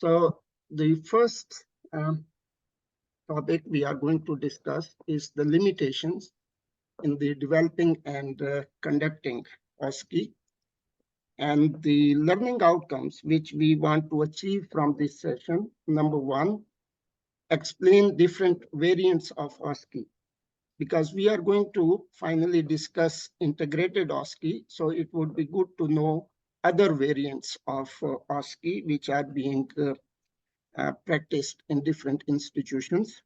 So the first topic we are going to discuss is the limitations in the developing and conducting OSCE and the learning outcomes which we want to achieve from this session. Number one, explain different variants of OSCE, because we are going to finally discuss integrated OSCE. So it would be good to know other variants of OSCE which are being practiced in different institutions.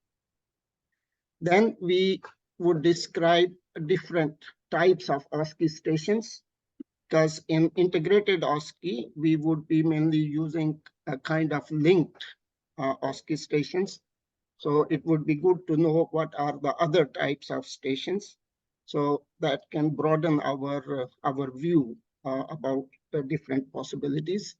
Then we would describe different types of OSCE stations, because in integrated OSCE, we would be mainly using a kind of linked OSCE stations. So it would be good to know what are the other types of stations, so that can broaden our view about the different possibilities.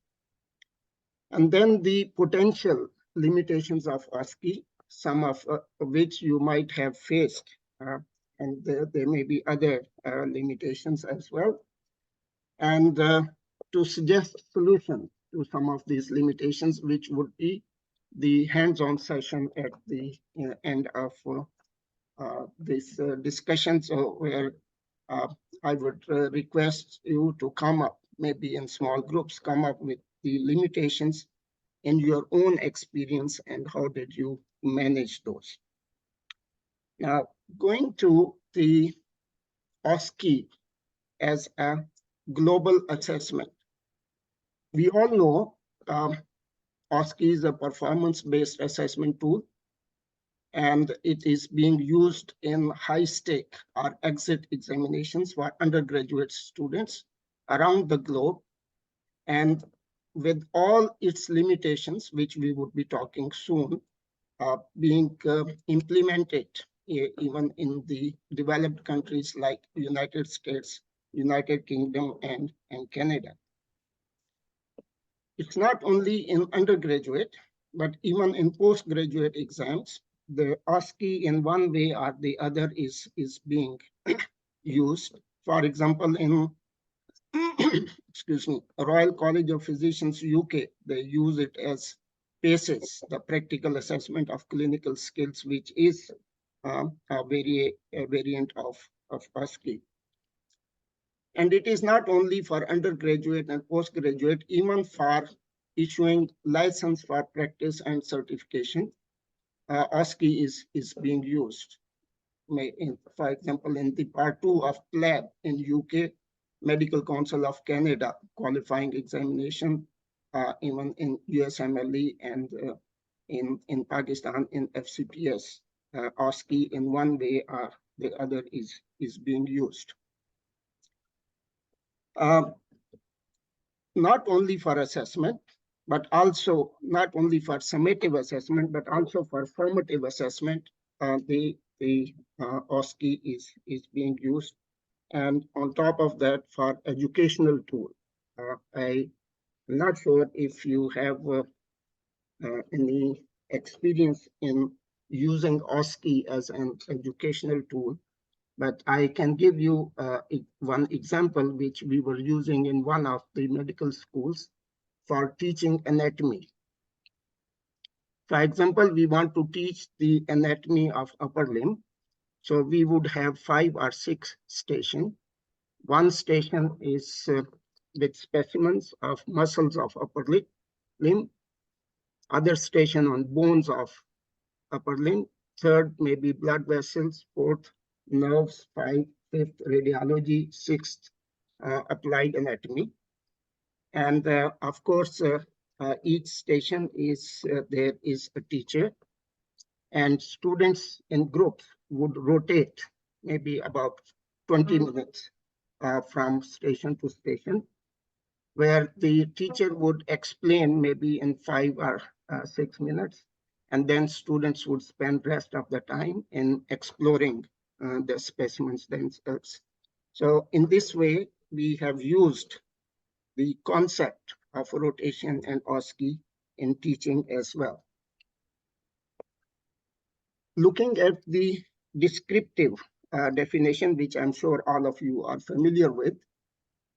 And then the potential limitations of OSCE, some of which you might have faced, and there may be other limitations as well. And to suggest solutions to some of these limitations, which would be the hands-on session at the end of this discussion, so where I would request you to come up, maybe in small groups, come up with the limitations in your own experience and how did you manage those. Now, going to the OSCE as a global assessment. We all know OSCE is a performance-based assessment tool, and it is being used in high-stake or exit examinations for undergraduate students around the globe. And with all its limitations, which we would be talking soon, being implemented even in the developed countries like United States, United Kingdom, and Canada. It's not only in undergraduate, but even in postgraduate exams, the OSCE in one way or the other is being used. For example, in excuse me, Royal College of Physicians, UK, they use it as PACES, the practical assessment of clinical skills, which is a variant of OSCE. And it is not only for undergraduate and postgraduate, even for issuing license for practice and certification, OSCE is being used. For example, in the part 2 of PLAB in UK, Medical Council of Canada qualifying examination, even in USMLE and in Pakistan in FCPS, OSCE in one way or the other is being used. Not only for assessment, but also not only for summative assessment, but also for formative assessment, the OSCE is being used. And on top of that, for educational tool. I'm not sure if you have any experience in using OSCE as an educational tool, but I can give you one example which we were using in one of the medical schools for teaching anatomy. For example, we want to teach the anatomy of upper limb. So we would have 5 or 6 stations. One station is with specimens of muscles of upper limb. Other station on bones of upper limb. Third, maybe blood vessels. Fourth, nerves. Fifth, radiology. Sixth, applied anatomy. And of course, each station is there is a teacher, and students in groups would rotate maybe about 20 minutes from station to station, where the teacher would explain maybe in 5 or 6 minutes, and then students would spend rest of the time in exploring the specimens themselves. So in this way, we have used the concept of rotation and OSCE in teaching as well. Looking at the descriptive definition, which I'm sure all of you are familiar with,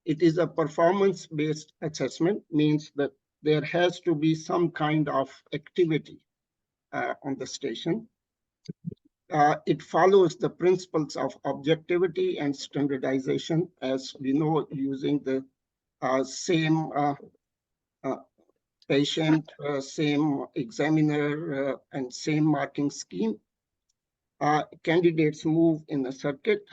it is a performance-based assessment, means that there has to be some kind of activity on the station. It follows the principles of objectivity and standardization, as we know, using the same uh, patient, same examiner, and same marking scheme. Candidates move in a circuit,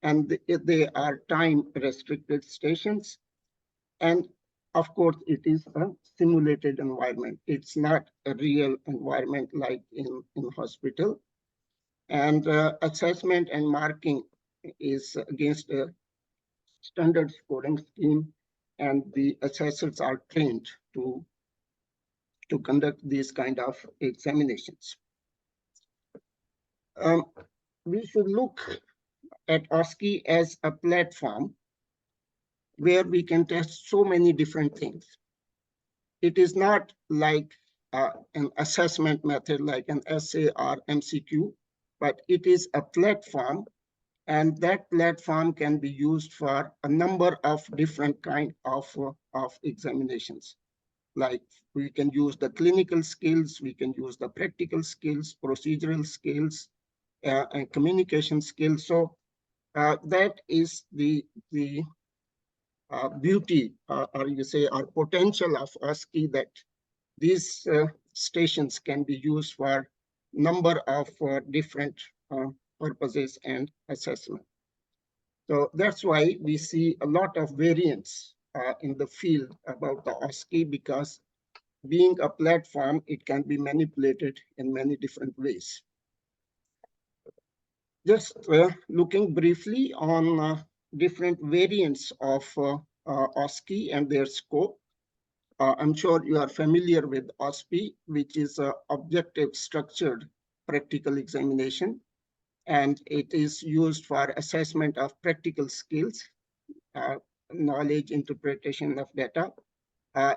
and they are time-restricted stations. And of course, it is a simulated environment. It's not a real environment like in hospital. And assessment and marking is against a standard scoring scheme, and the assessors are trained to conduct these kind of examinations. We should look at OSCE as a platform where we can test so many different things. It is not like an assessment method like an essay or MCQ, but it is a platform, and that platform can be used for a number of different kind of examinations. Like we can use the clinical skills, we can use the practical skills, procedural skills, and communication skills. So that is the beauty, or you say, our potential of OSCE, that these stations can be used for number of different purposes and assessment. So that's why we see a lot of variance in the field about the OSCE, because being a platform, it can be manipulated in many different ways. Just looking briefly on different variants of OSCE and their scope. I'm sure you are familiar with OSPE, which is an objective structured practical examination, and it is used for assessment of practical skills, knowledge, interpretation of data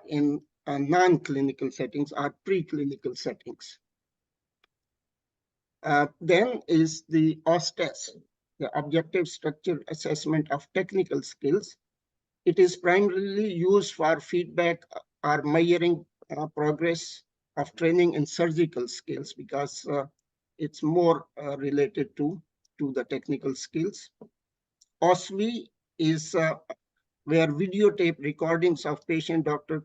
in non-clinical settings or preclinical settings. Then is the OSTES, the Objective Structured Assessment of Technical Skills. It is primarily used for feedback or measuring progress of training in surgical skills, because it's more related to the technical skills. OSVI is where videotape recordings of patient-doctor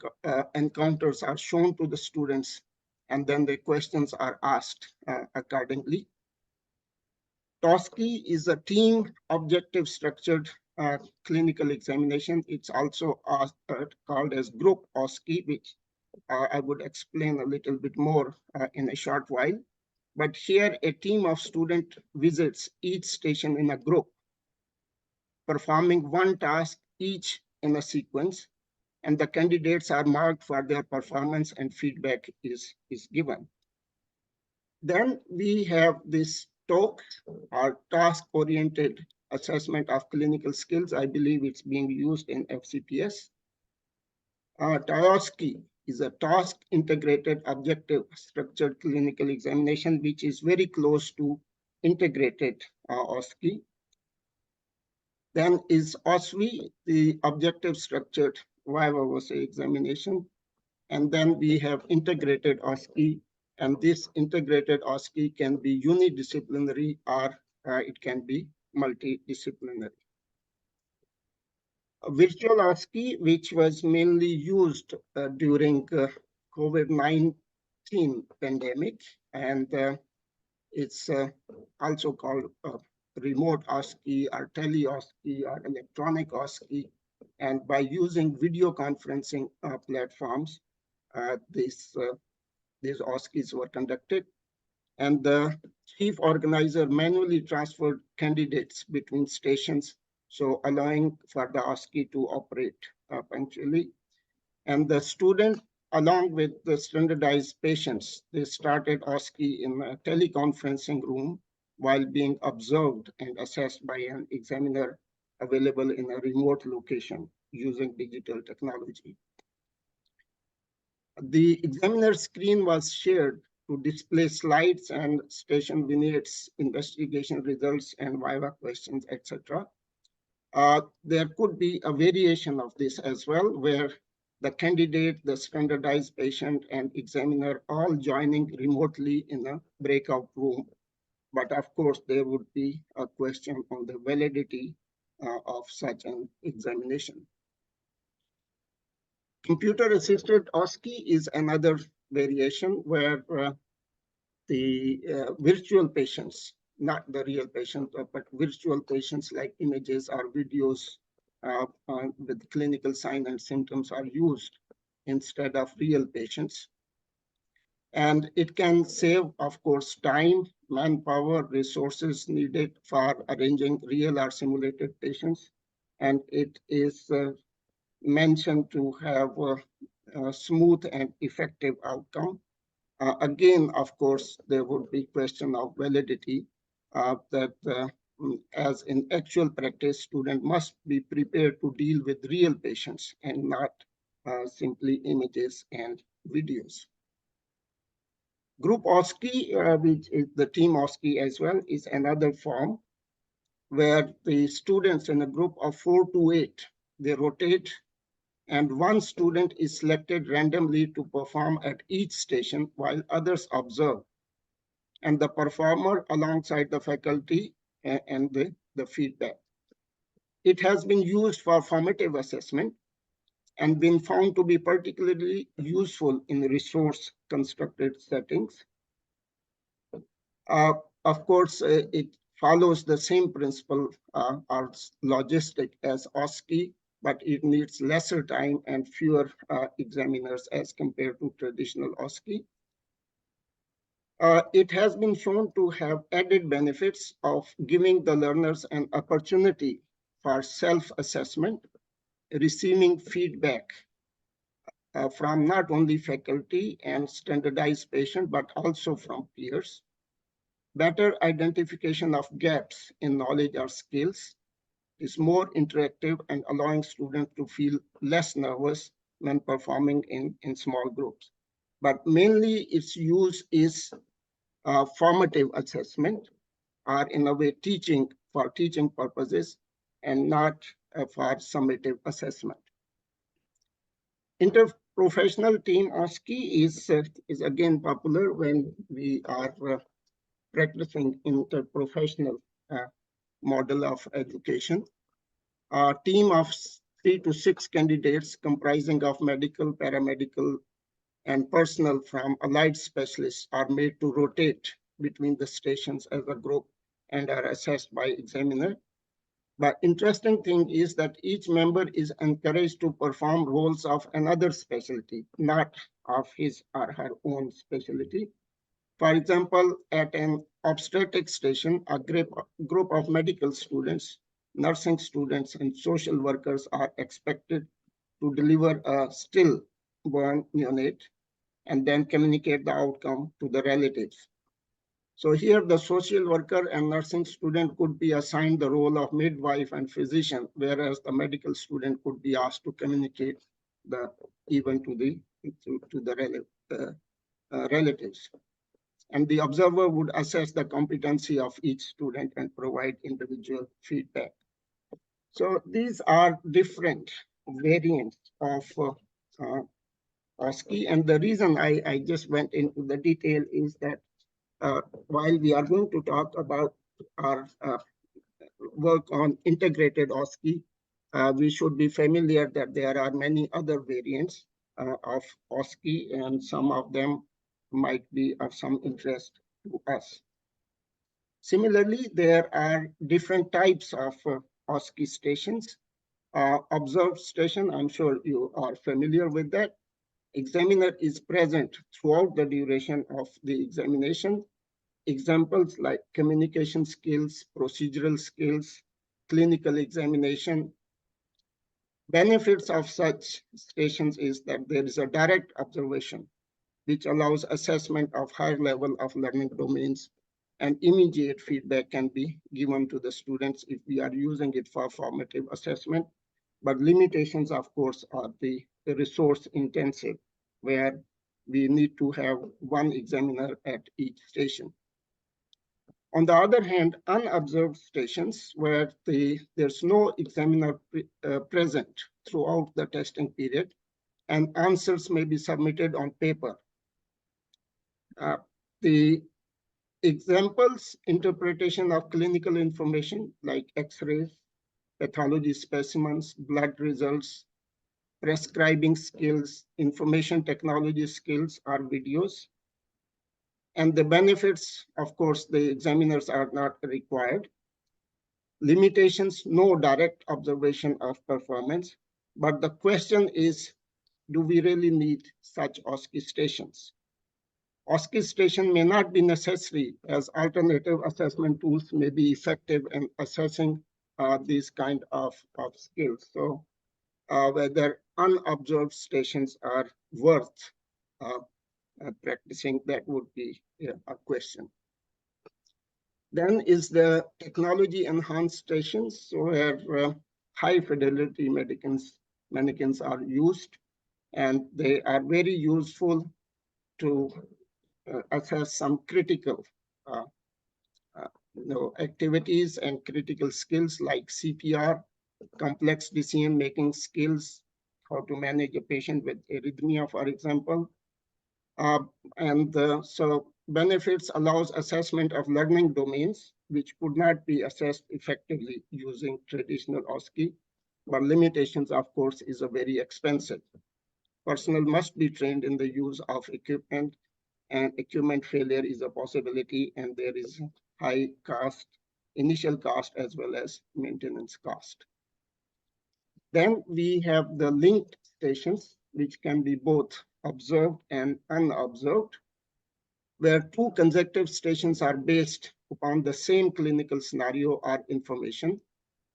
encounters are shown to the students, and then the questions are asked accordingly. TOSCI is a team objective structured clinical examination. It's also called as group OSCE, which I would explain a little bit more in a short while. But here, a team of students visits each station in a group, performing one task each in a sequence, and the candidates are marked for their performance and feedback is given. Then we have this TOC, or task-oriented assessment of clinical skills. I believe it's being used in FCPS. TIOSCI is a task-integrated objective structured clinical examination, which is very close to integrated OSCE. Then is OSVI, the objective structured viva examination. And then we have integrated OSCE, and this integrated OSCE can be unidisciplinary or it can be multidisciplinary. Virtual OSCE, which was mainly used during COVID-19 pandemic, and it's also called remote OSCE or tele-OSCE or electronic OSCE. And by using video conferencing platforms, these OSCEs were conducted, and the chief organizer manually transferred candidates between stations, so allowing for the OSCE to operate punctually. And the student, along with the standardized patients, they started OSCE in a teleconferencing room while being observed and assessed by an examiner available in a remote location using digital technology. The examiner screen was shared to display slides and station vignettes, investigation results, and viva questions, etc. There could be a variation of this as well, where the candidate, the standardized patient, and examiner all joining remotely in a breakout room. But of course, there would be a question on the validity of such an examination. Computer-assisted OSCE is another variation where the virtual patients, not the real patients, but virtual patients like images or videos with clinical signs and symptoms are used instead of real patients. And it can save, of course, time, manpower, resources needed for arranging real or simulated patients. And it is mentioned to have a smooth and effective outcome. Again, of course, there would be question of validity that as in actual practice, student must be prepared to deal with real patients and not simply images and videos. Group OSCE, which is the team OSCE as well, is another form where the students in a group of 4 to 8, they rotate, and one student is selected randomly to perform at each station while others observe, and the performer alongside the faculty and the feedback. It has been used for formative assessment and been found to be particularly useful in resource-constructed settings. Of course, it follows the same principle or logistic as OSCE, but it needs lesser time and fewer examiners as compared to traditional OSCE. It has been shown to have added benefits of giving the learners an opportunity for self-assessment, receiving feedback from not only faculty and standardized patients, but also from peers, better identification of gaps in knowledge or skills, is more interactive and allowing students to feel less nervous when performing in small groups. But mainly its use is formative assessment, or in a way teaching for teaching purposes and not for summative assessment. Interprofessional team OSCE is again popular when we are practicing interprofessional model of education. A team of 3 to 6 candidates comprising of medical, paramedical, and personnel from allied specialists are made to rotate between the stations as a group and are assessed by examiner. But interesting thing is that each member is encouraged to perform roles of another specialty, not of his or her own specialty. For example, at an obstetric station, a group of medical students, nursing students, and social workers are expected to deliver a stillborn neonate and then communicate the outcome to the relatives. So here the social worker and nursing student could be assigned the role of midwife and physician, whereas the medical student could be asked to communicate the event to the relatives. And the observer would assess the competency of each student and provide individual feedback. So these are different variants of OSCE. And the reason I just went into the detail is that while we are going to talk about our work on integrated OSCE, we should be familiar that there are many other variants of OSCE, and some of them might be of some interest to us. Similarly, there are different types of OSCE stations. Observed station, I'm sure you are familiar with that. Examiner is present throughout the duration of the examination. Examples like communication skills, procedural skills, clinical examination. Benefits of such stations is that there is a direct observation, which allows assessment of higher level of learning domains, and immediate feedback can be given to the students if we are using it for formative assessment. But limitations, of course, are the resource intensive, where we need to have one examiner at each station. On the other hand, unobserved stations where there's no examiner present throughout the testing period, and answers may be submitted on paper. The examples, interpretation of clinical information like X-rays, pathology specimens, blood results, prescribing skills, information technology skills are videos. And the benefits, of course, the examiners are not required. Limitations, no direct observation of performance. But the question is, do we really need such OSCE stations? OSCE station may not be necessary, as alternative assessment tools may be effective in assessing these kind of skills. So whether unobserved stations are worth practicing, that would be a question. Then is the technology enhanced stations, so where high fidelity mannequins are used, and they are very useful to assess some critical activities and critical skills like CPR, complex decision-making skills, how to manage a patient with arrhythmia, for example. So benefits allows assessment of learning domains, which could not be assessed effectively using traditional OSCE, but limitations, of course, is a very expensive. Personnel must be trained in the use of equipment, and equipment failure is a possibility, and there is high cost, initial cost, as well as maintenance cost. Then we have the linked stations, which can be both observed and unobserved, where two consecutive stations are based upon the same clinical scenario or information,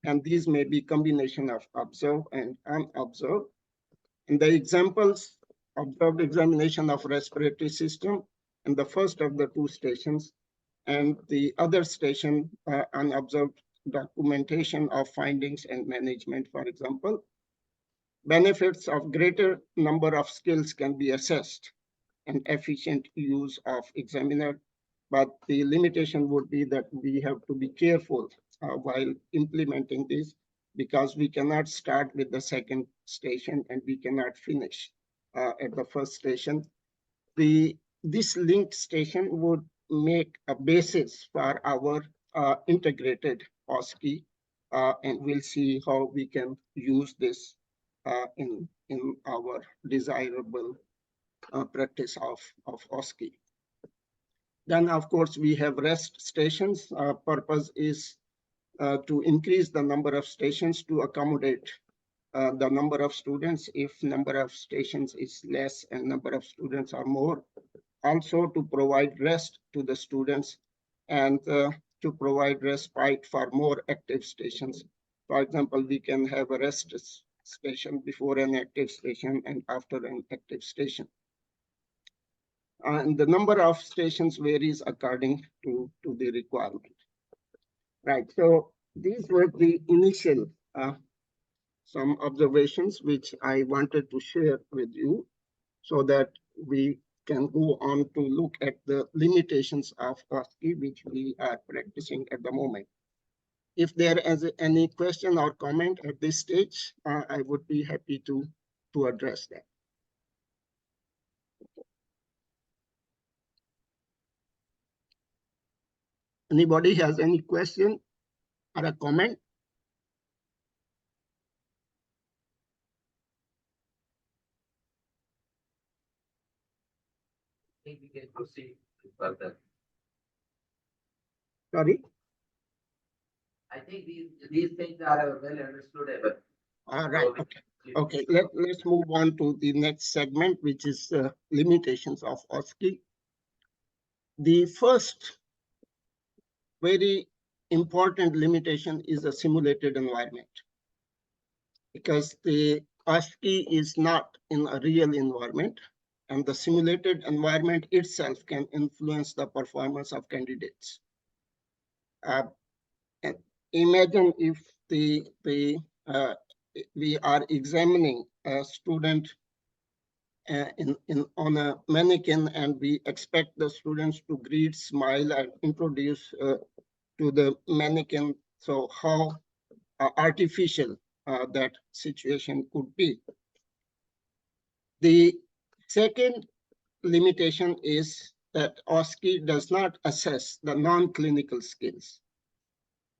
and these may be combination of observed and unobserved. In the examples, observed examination of respiratory system in the first of the two stations, and the other station, unobserved documentation of findings and management, for example. Benefits of greater number of skills can be assessed and efficient use of examiner, but the limitation would be that we have to be careful while implementing this, because we cannot start with the second station and we cannot finish at the first station. This linked station would make a basis for our integrated OSCE, and we'll see how we can use this in our desirable practice of OSCE. Then, of course, we have rest stations. Purpose is to increase the number of stations to accommodate the number of students if number of stations is less and number of students are more. Also to provide rest to the students and to provide respite for more active stations. For example, we can have a rest station before an active station and after an active station. And the number of stations varies according to the requirement. Right, so these were the initial some observations which I wanted to share with you so that we can go on to look at the limitations of OSCE, which we are practicing at the moment. If there is any question or comment at this stage, I would be happy to address that. Anybody has any question or a comment? I think we can proceed further. Sorry? I think these things are well understood. All right, okay. Okay, let's move on to the next segment, which is limitations of OSCE. The first very important limitation is a simulated environment, because the OSCE is not in a real environment, and the simulated environment itself can influence the performance of candidates. And imagine if we are examining a student on a mannequin, and we expect the students to greet, smile, and introduce to the mannequin. So how artificial that situation could be. The second limitation is that OSCE does not assess the non-clinical skills,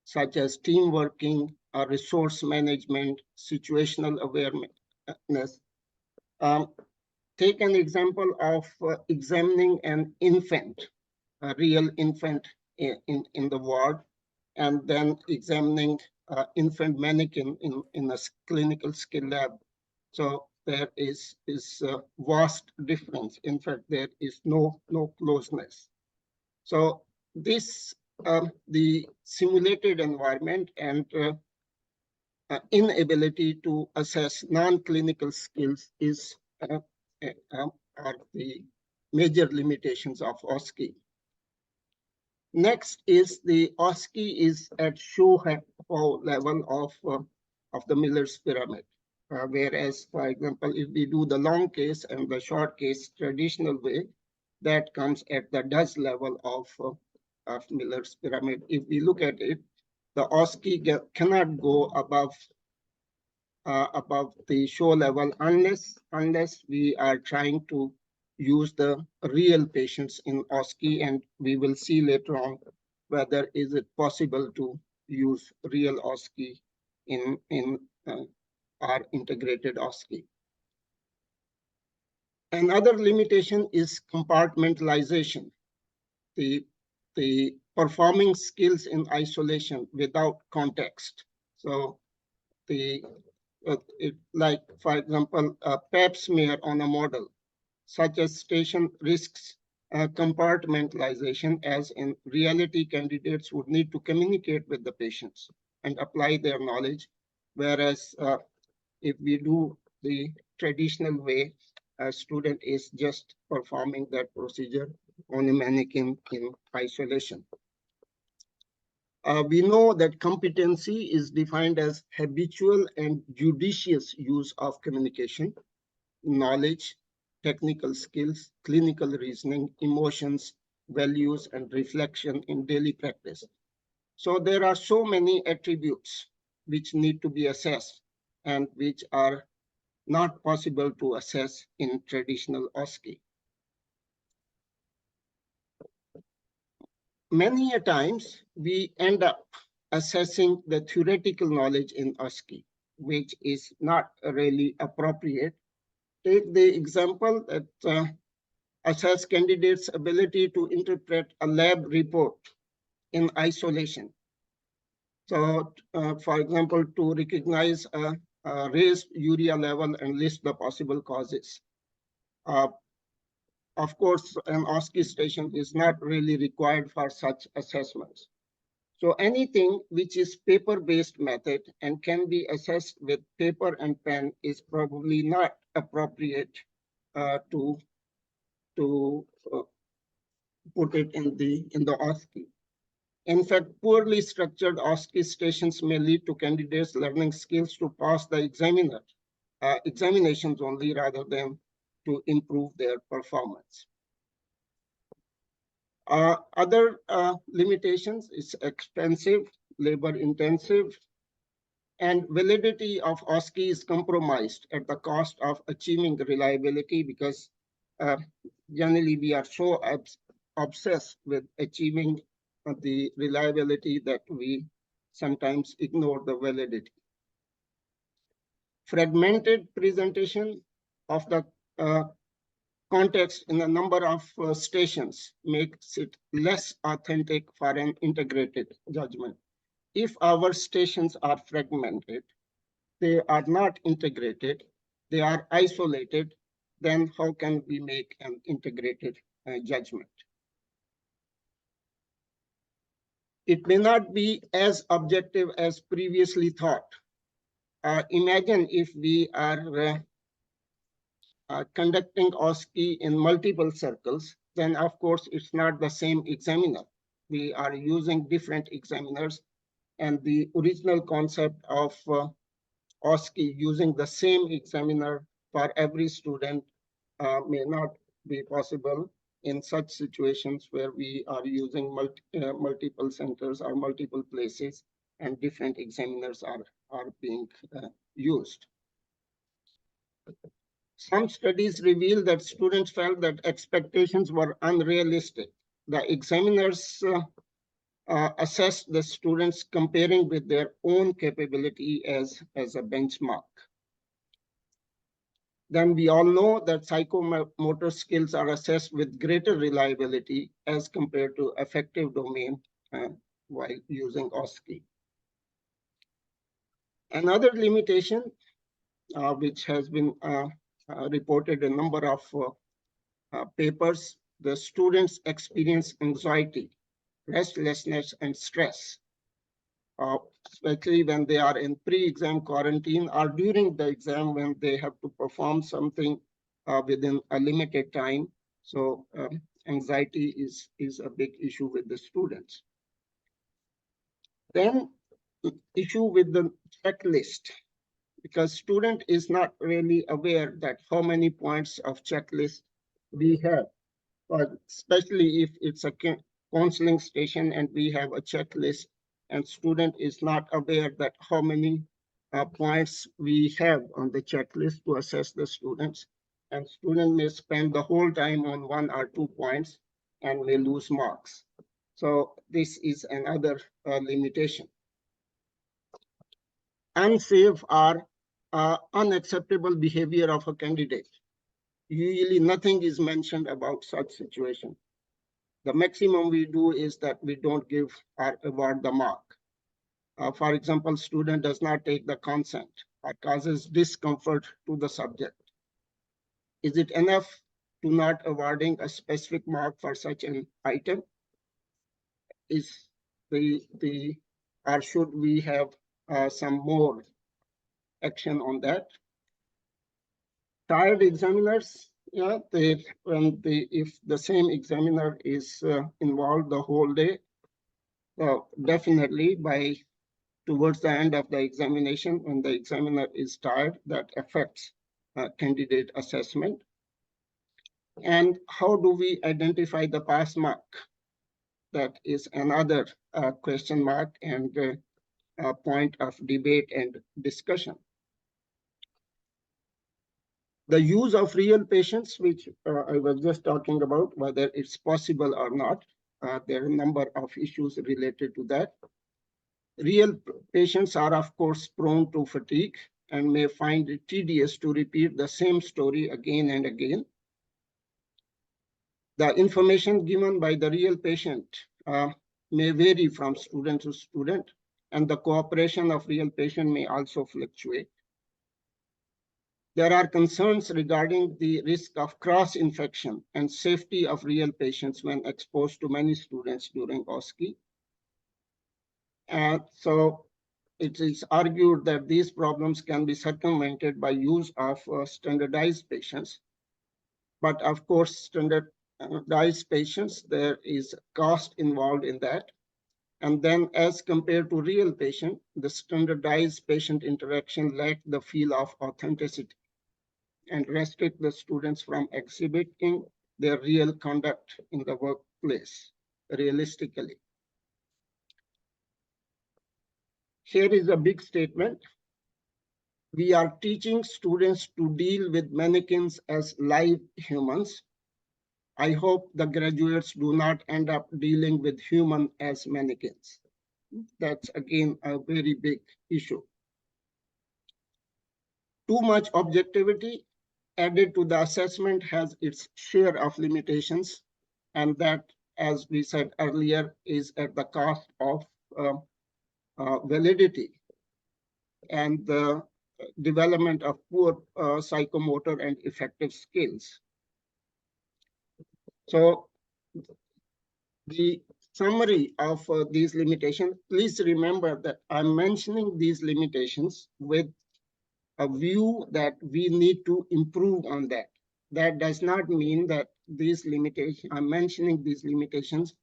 such as team working, resource management, situational awareness. Take an example of examining an infant, a real infant in the ward, and then examining infant mannequin in a clinical skill lab. So there is a vast difference. In fact, there is no closeness. So this, the simulated environment and inability to assess non-clinical skills is are the major limitations of OSCE. Next is the OSCE is at show level of the Miller's pyramid. Whereas, for example, if we do the long case and the short case traditional way, that comes at the DUS level of Miller's pyramid. If we look at it, the OSCE cannot go above the show level unless we are trying to use the real patients in OSCE, and we will see later on whether is it possible to use real OSCE in our integrated OSCE. Another limitation is compartmentalization. The performing skills in isolation without context. So like, for example, a pap smear on a model, such as station risks compartmentalization, as in reality candidates would need to communicate with the patients and apply their knowledge, whereas if we do the traditional way, a student is just performing that procedure on a mannequin in isolation. We know that competency is defined as habitual and judicious use of communication, knowledge, technical skills, clinical reasoning, emotions, values, and reflection in daily practice. So there are so many attributes which need to be assessed and which are not possible to assess in traditional OSCE. Many a times we end up assessing the theoretical knowledge in OSCE, which is not really appropriate. Take the example that assess candidates' ability to interpret a lab report in isolation. So, for example, to recognize a raised urea level and list the possible causes. Of course, an OSCE station is not really required for such assessments. So anything which is paper-based method and can be assessed with paper and pen is probably not appropriate to put it in the OSCE. In fact, poorly structured OSCE stations may lead to candidates learning skills to pass the examinations only, rather than to improve their performance. Other limitations is expensive, labor intensive, and validity of OSCE is compromised at the cost of achieving reliability, because generally we are so obsessed with achieving the reliability that we sometimes ignore the validity. Fragmented presentation of the context in a number of stations makes it less authentic for an integrated judgment. If our stations are fragmented, they are not integrated, they are isolated, then how can we make an integrated judgment? It may not be as objective as previously thought. Imagine if we are conducting OSCE in multiple circles, then of course it's not the same examiner. We are using different examiners, and the original concept of OSCE using the same examiner for every student may not be possible in such situations where we are using multiple centers or multiple places and different examiners are being used. Some studies reveal that students felt that expectations were unrealistic. The examiners assessed the students comparing with their own capability as a benchmark. Then we all know that psychomotor skills are assessed with greater reliability as compared to affective domain while using OSCE. Another limitation, which has been reported in a number of papers, the students experience anxiety, restlessness, and stress, especially when they are in pre-exam quarantine or during the exam when they have to perform something within a limited time. So anxiety is a big issue with the students. Then issue with the checklist, because student is not really aware that how many points of checklist we have, but especially if it's a counseling station and we have a checklist and student is not aware that how many points we have on the checklist to assess the students, and student may spend the whole time on 1 or 2 points and may lose marks. So this is another limitation. Unsafe or unacceptable behavior of a candidate. Usually nothing is mentioned about such situation. The maximum we do is that we don't give or award the mark. For example, student does not take the consent or causes discomfort to the subject. Is it enough to not awarding a specific mark for such an item? Is or should we have some more action on that? Tired examiners, yeah, if the same examiner is involved the whole day, definitely towards the end of the examination, when the examiner is tired, that affects candidate assessment. And how do we identify the pass mark? That is another question mark and a point of debate and discussion. The use of real patients, which I was just talking about, whether it's possible or not, there are a number of issues related to that. Real patients are, of course, prone to fatigue and may find it tedious to repeat the same story again and again. The information given by the real patient may vary from student to student, and the cooperation of real patient may also fluctuate. There are concerns regarding the risk of cross-infection and safety of real patients when exposed to many students during OSCE. And so it is argued that these problems can be circumvented by use of standardized patients. But of course, standardized patients, there is cost involved in that. And then as compared to real patient, the standardized patient interaction lack the feel of authenticity and restrict the students from exhibiting their real conduct in the workplace realistically. Here is a big statement. We are teaching students to deal with mannequins as live humans. I hope the graduates do not end up dealing with humans as mannequins. That's again a very big issue. Too much objectivity added to the assessment has its share of limitations, and that, as we said earlier, is at the cost of validity and the development of poor psychomotor and effective skills. So the summary of these limitations, please remember that I'm mentioning these limitations with a view that we need to improve on that. That does not mean that these limitations, I'm mentioning these limitations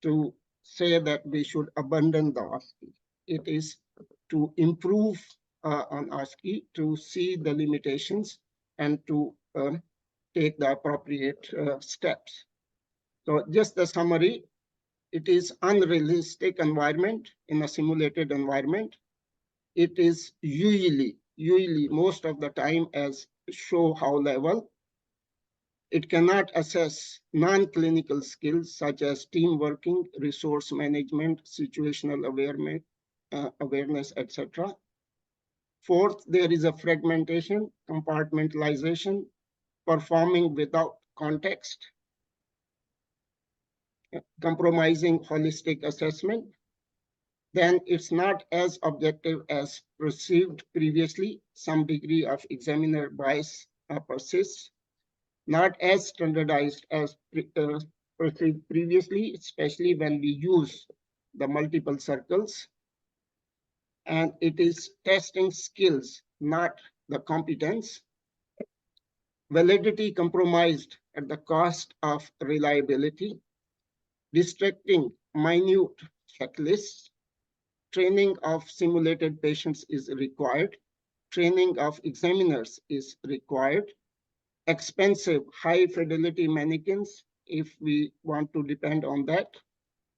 to say that we should abandon the OSCE. It is to improve on OSCE, to see the limitations and to take the appropriate steps. So just the summary, it is unrealistic environment in a simulated environment. It is usually most of the time, as show how level. It cannot assess non-clinical skills such as team working, resource management, situational awareness, etc. Fourth, there is a fragmentation, compartmentalization, performing without context, compromising holistic assessment. Then it's not as objective as perceived previously. Some degree of examiner bias persists. Not as standardized as perceived previously, especially when we use the multiple circles. And it is testing skills, not the competence. Validity compromised at the cost of reliability. Distracting minute checklists. Training of simulated patients is required. Training of examiners is required. Expensive, high fidelity mannequins, if we want to depend on that.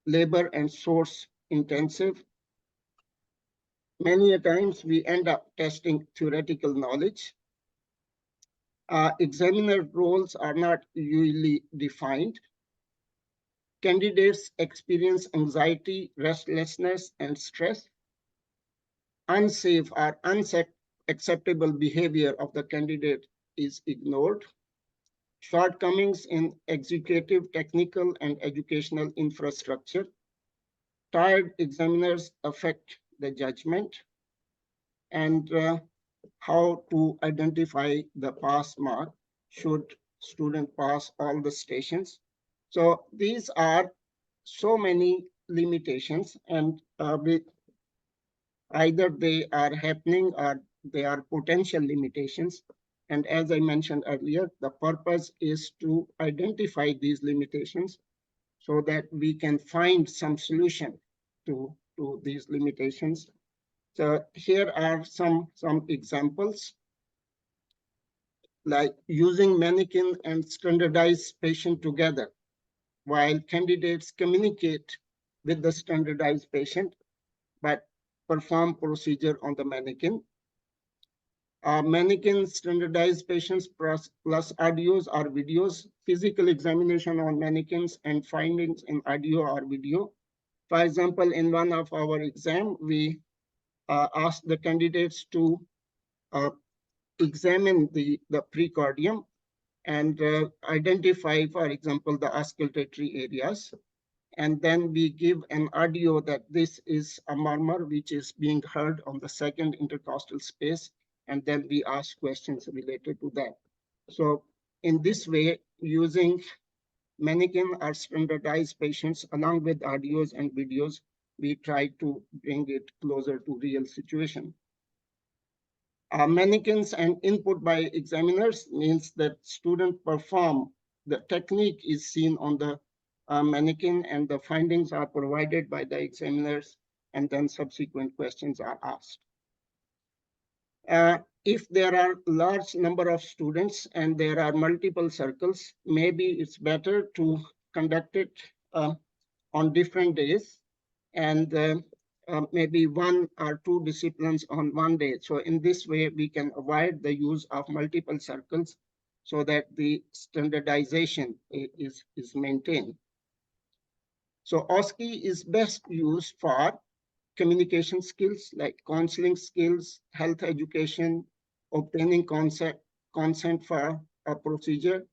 Labor and source intensive. Many a times we end up testing theoretical knowledge. Examiner roles are not usually defined. Candidates experience anxiety, restlessness, and stress. Unsafe or unacceptable behavior of the candidate is ignored. Shortcomings in executive, technical, and educational infrastructure. Tired examiners affect the judgment. And how to identify the pass mark should student pass all the stations. So these are so many limitations, and either they are happening or they are potential limitations. And as I mentioned earlier, the purpose is to identify these limitations so that we can find some solution to these limitations. So here are some examples, like using mannequin and standardized patient together while candidates communicate with the standardized patient but perform procedure on the mannequin. Mannequin standardized patients plus audios or videos, physical examination on mannequins and findings in audio or video. For example, in one of our exam, we asked the candidates to examine the precordium and identify, for example, the auscultatory areas. And then we give an audio that this is a murmur which is being heard on the second intercostal space. And then we ask questions related to that. So in this way, using mannequin or standardized patients along with audios and videos, we try to bring it closer to real situation. Mannequins and input by examiners means that student perform, the technique is seen on the mannequin and the findings are provided by the examiners, and then subsequent questions are asked. If there are large number of students and there are multiple circles, maybe it's better to conduct it on different days, and maybe one or two disciplines on one day. So in this way, we can avoid the use of multiple circles so that the standardization is maintained. So OSCE is best used for communication skills like counseling skills, health education, obtaining consent for a procedure,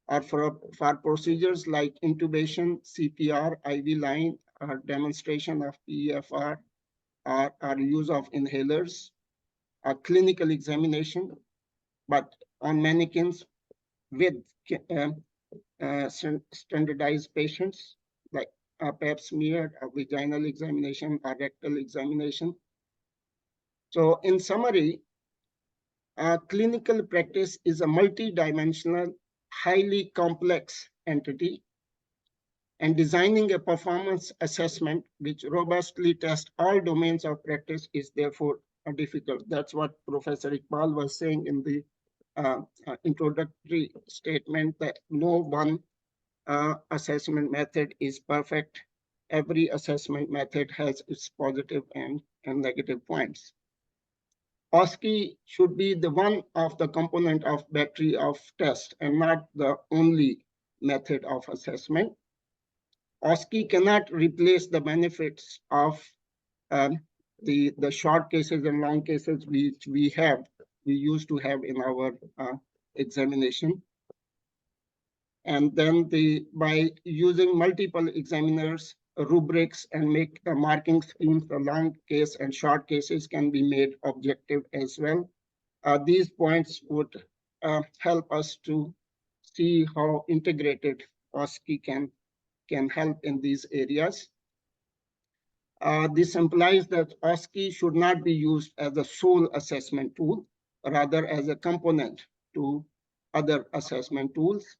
or for procedures like intubation, CPR, IV line, or demonstration of PEFR, or use of inhalers, a clinical examination, but on mannequins with standardized patients, like a pap smear, a vaginal examination, a rectal examination. So in summary, clinical practice is a multidimensional, highly complex entity, and designing a performance assessment which robustly tests all domains of practice is therefore difficult. That's what Professor Iqbal was saying in the introductory statement, that no one assessment method is perfect. Every assessment method has its positive and negative points. OSCE should be the one of the component of battery of test and not the only method of assessment. OSCE cannot replace the benefits of um, the short cases and long cases which we used to have in our examination. And then by using multiple examiners, rubrics, and make marking schemes, the long case and short cases can be made objective as well. These points would help us to see how integrated OSCE can help in these areas. This implies that OSCE should not be used as a sole assessment tool, rather as a component to other assessment tools.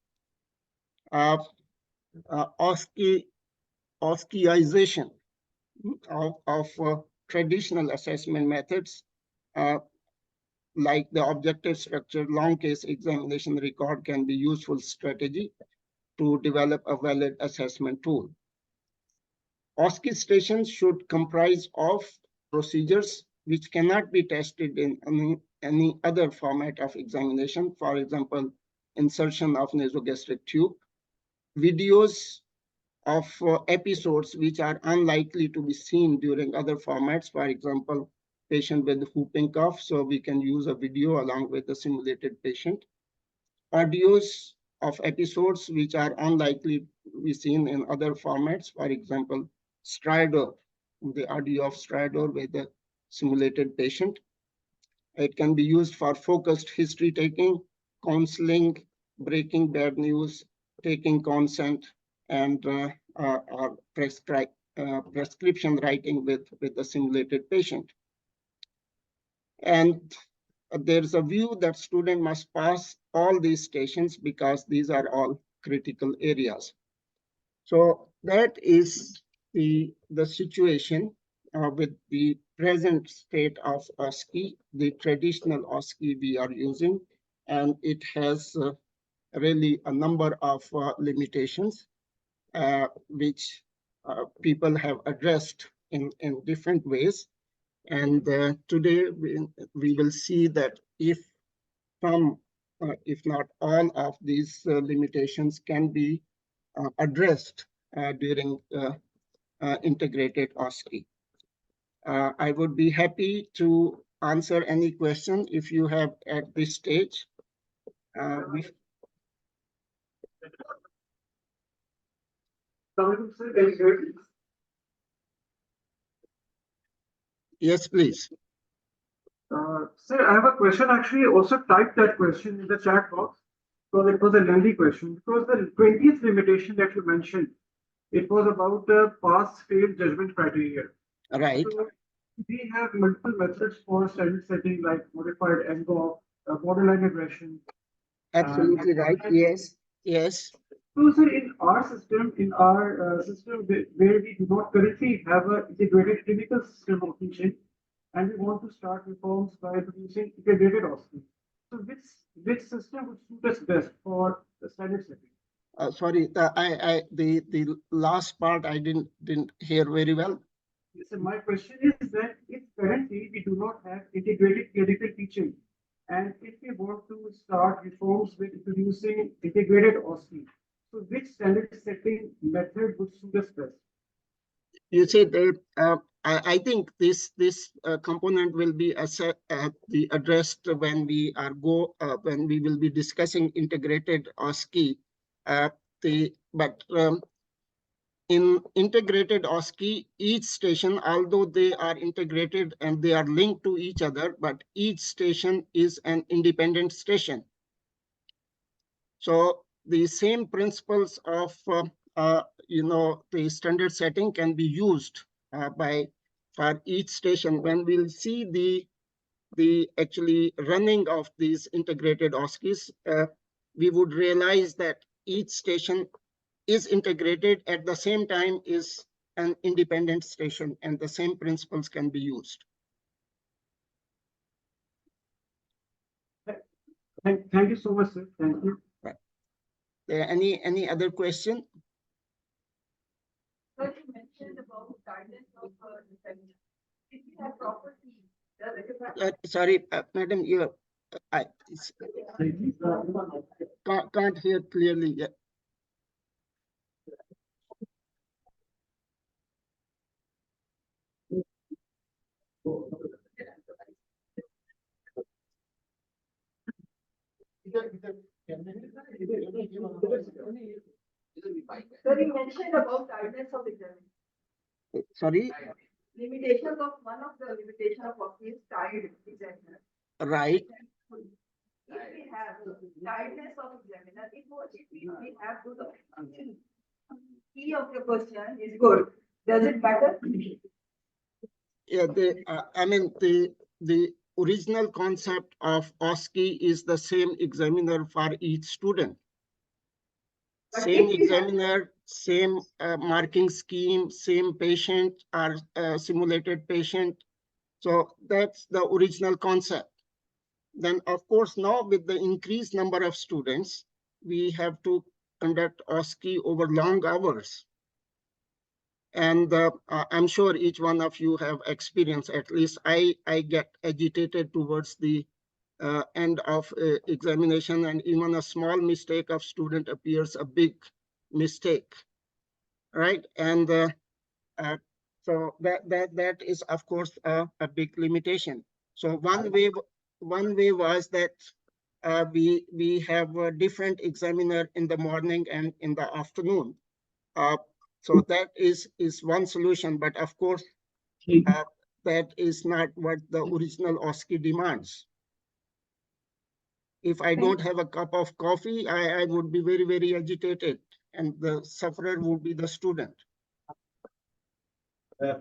OSCEization of traditional assessment methods, like the objective structured long case examination record, can be useful strategy to develop a valid assessment tool. OSCE stations should comprise of procedures which cannot be tested in any other format of examination. For example, insertion of nasogastric tube, videos of episodes which are unlikely to be seen during other formats. For example, patient with whooping cough, so we can use a video along with the simulated patient. Audios of episodes which are unlikely to be seen in other formats. For example, stridor, the audio of stridor with the simulated patient. It can be used for focused history taking, counseling, breaking bad news, taking consent, and prescription writing with the simulated patient. And there's a view that student must pass all these stations because these are all critical areas. So that is the situation with the present state of OSCE, the traditional OSCE we are using, and it has really a number of limitations which people have addressed in different ways. And today we will see that if some, if not all of these limitations can be addressed during integrated OSCE. I would be happy to answer any question if you have at this stage. Yes, please. Sir, I have a question. Actually, also typed that question in the chat box because it was a lengthy question. Because the 20th limitation that you mentioned, it was about the pass-fail judgment criteria. Right. So we have multiple methods for standard setting, like modified NGO, borderline regression. Absolutely right. Yes. Yes. So, sir, in our system, where we do not currently have an integrated clinical system of teaching, and we want to start reforms by introducing integrated OSCE. So, which system would suit us best for the standard setting? Sorry, the last part I didn't hear very well. So my question is that if currently we do not have integrated clinical teaching, and if we want to start reforms with introducing integrated OSCE, so which standard setting method would suit us best? You see, I think this component will be addressed when we will be discussing integrated OSCE. In integrated OSCE, each station, although they are integrated and they are linked to each other, but each station is an independent station. So the same principles of the standard setting can be used for each station. When we'll see the actually running of these integrated OSCEs, we would realize that each station is integrated at the same time is an independent station, and the same principles can be used. Thank you so much, sir. Thank you. Right. Any other question? Sir, you mentioned about guidance of defendant. If you have proper teams, Sorry, madam, you I can't hear clearly. Yeah. Sir, you mentioned about tiredness of examination. Sorry, Limitations of one of the limitation of OSCE is tired examiner. right, If we have tiredness of examiner, if we have to the key of the question is good, does it matter? yeah, I mean, the original concept of OSCE is the same examiner for each student. But Same if we have- examiner, same marking scheme, same patient or simulated patient. So that's the original concept. Then, of course, now with the increased number of students, we have to conduct OSCE over long hours. And I'm sure each one of you have experience, at least I get agitated towards the end of examination, and even a small mistake of student appears a big mistake, right? And so that is, of course, a big limitation. So one way was that we have a different examiner in the morning and in the afternoon. So that is one solution, but of course, that is not what the original OSCE demands. If I don't have a cup of coffee, I would be very, very agitated, and the sufferer would be the student.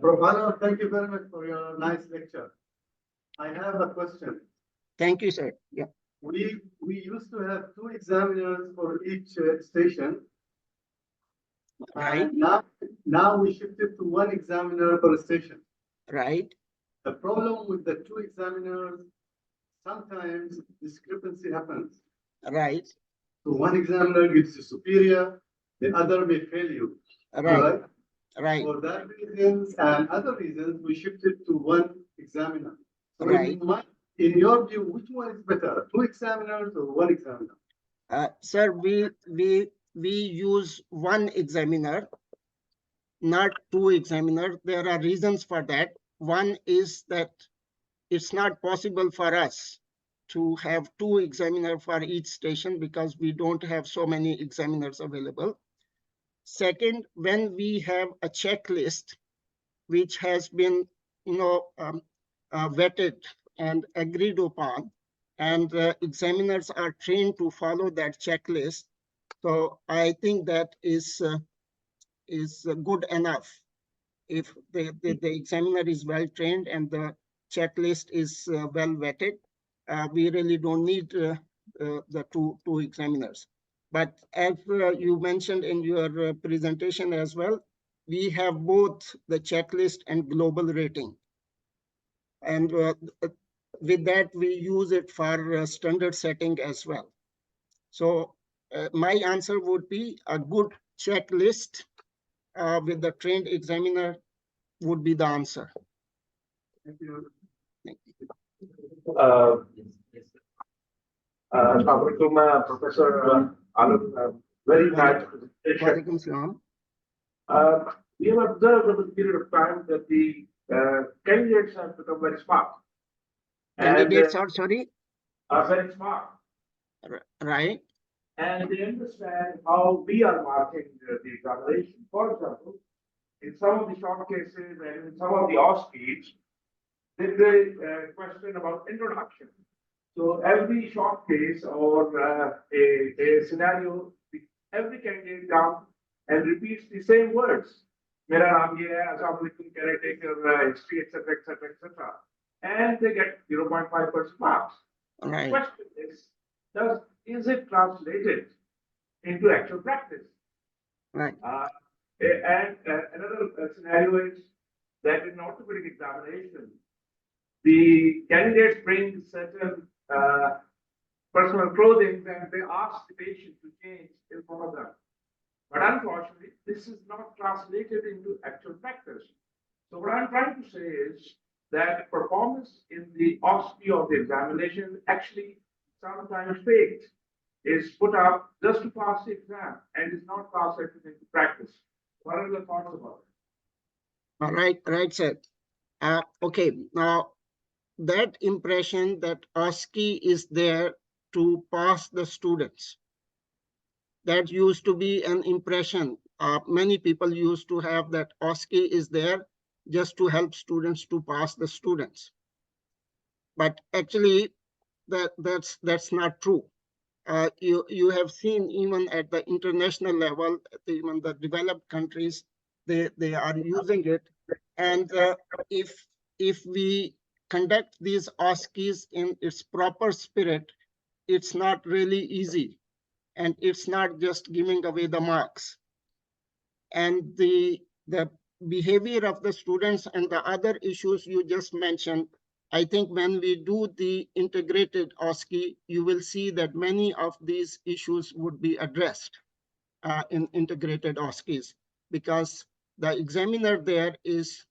Professor, thank you very much for your nice lecture. I have a question. Thank you, sir. Yeah. We used to have two examiners for each station. Right. And now we shifted to one examiner per station. Right. The problem with the two examiners, sometimes discrepancy happens. Right. So one examiner gives you superior, the other may fail you. Right. Right. For that reasons and other reasons, we shifted to one examiner. So Right. in your view, which one is better, two examiners or one examiner? Sir, we use one examiner, not two examiners. There are reasons for that. One is that it's not possible for us to have two examiners for each station because we don't have so many examiners available. Second, when we have a checklist which has been, vetted and agreed upon, and examiners are trained to follow that checklist. So I think that is good enough. If the examiner is well trained and the checklist is well vetted, we really don't need the two examiners. But as you mentioned in your presentation as well, we have both the checklist and global rating. And with that, we use it for standard setting as well. So my answer would be a good checklist with the trained examiner would be the answer. Thank you. Professor Alun, very nice presentation. Walaikum salam. We have observed over a period of time that the candidates have become very smart. Candidates are, sorry? Are very smart. Right. And they understand how we are marking the examination. For example, in some of the short cases and in some of the OSCEs, there is a question about introduction. So every short case or a scenario, every candidate comes and repeats the same words. Mera naam ye hai, assalamualaikum, caretaker, history, etc., etc., etc. And they get 0.5% marks. Right. The question is it translated into actual practice? Right. And another scenario is that in orthopedic examination, the candidates bring certain personal clothing and they ask the patient to change in front of them. But unfortunately, this is not translated into actual practice. So what I'm trying to say is that performance in the OSCE of the examination actually sometimes faked, is put up just to pass the exam and is not translated into practice. What are your thoughts about it? Right, sir. Okay, now that impression that OSCE is there to pass the students, that used to be an impression. Many people used to have that OSCE is there just to help students to pass the students. But actually, that's not true. You have seen even at the international level, even the developed countries, they are using it. And if we conduct these OSCEs in its proper spirit, it's not really easy. And it's not just giving away the marks. And the behavior of the students and the other issues you just mentioned, I think when we do the integrated OSCE, you will see that many of these issues would be addressed in integrated OSCEs, because the examiner there is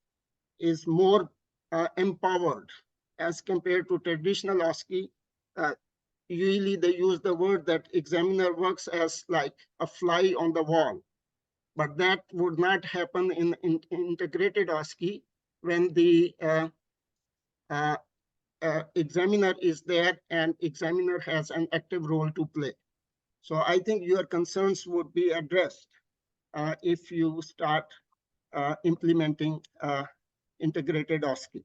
more empowered as compared to traditional OSCE. Usually they use the word that examiner works as like a fly on the wall. But that would not happen in integrated OSCE when the examiner is there and examiner has an active role to play. So I think your concerns would be addressed if you start implementing integrated OSCE.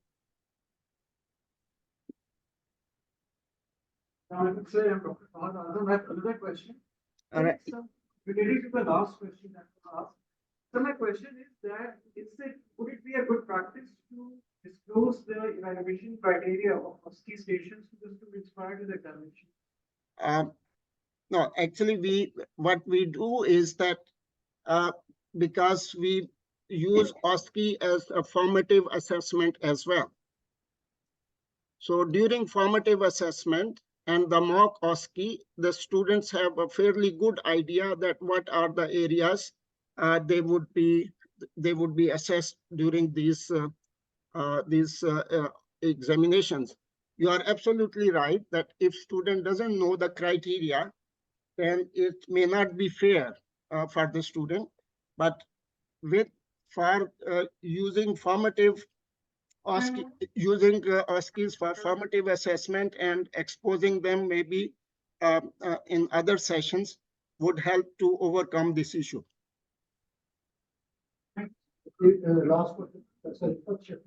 Now, I would say, Dr. Fahad, I have another question. All right. So, related to the last question that was asked. So my question is that, would it be a good practice to disclose the evaluation criteria of OSCE stations to the students prior to the examination? No, actually, what we do is that because we use OSCE as a formative assessment as well. So during formative assessment and the mock OSCE, the students have a fairly good idea that what are the areas they would be assessed during these examinations. You are absolutely right that if student doesn't know the criteria, then it may not be fair for the student. But for using formative OSCE, using OSCEs for formative assessment and exposing them maybe in other sessions would help to overcome this issue. Last question, sorry, first question.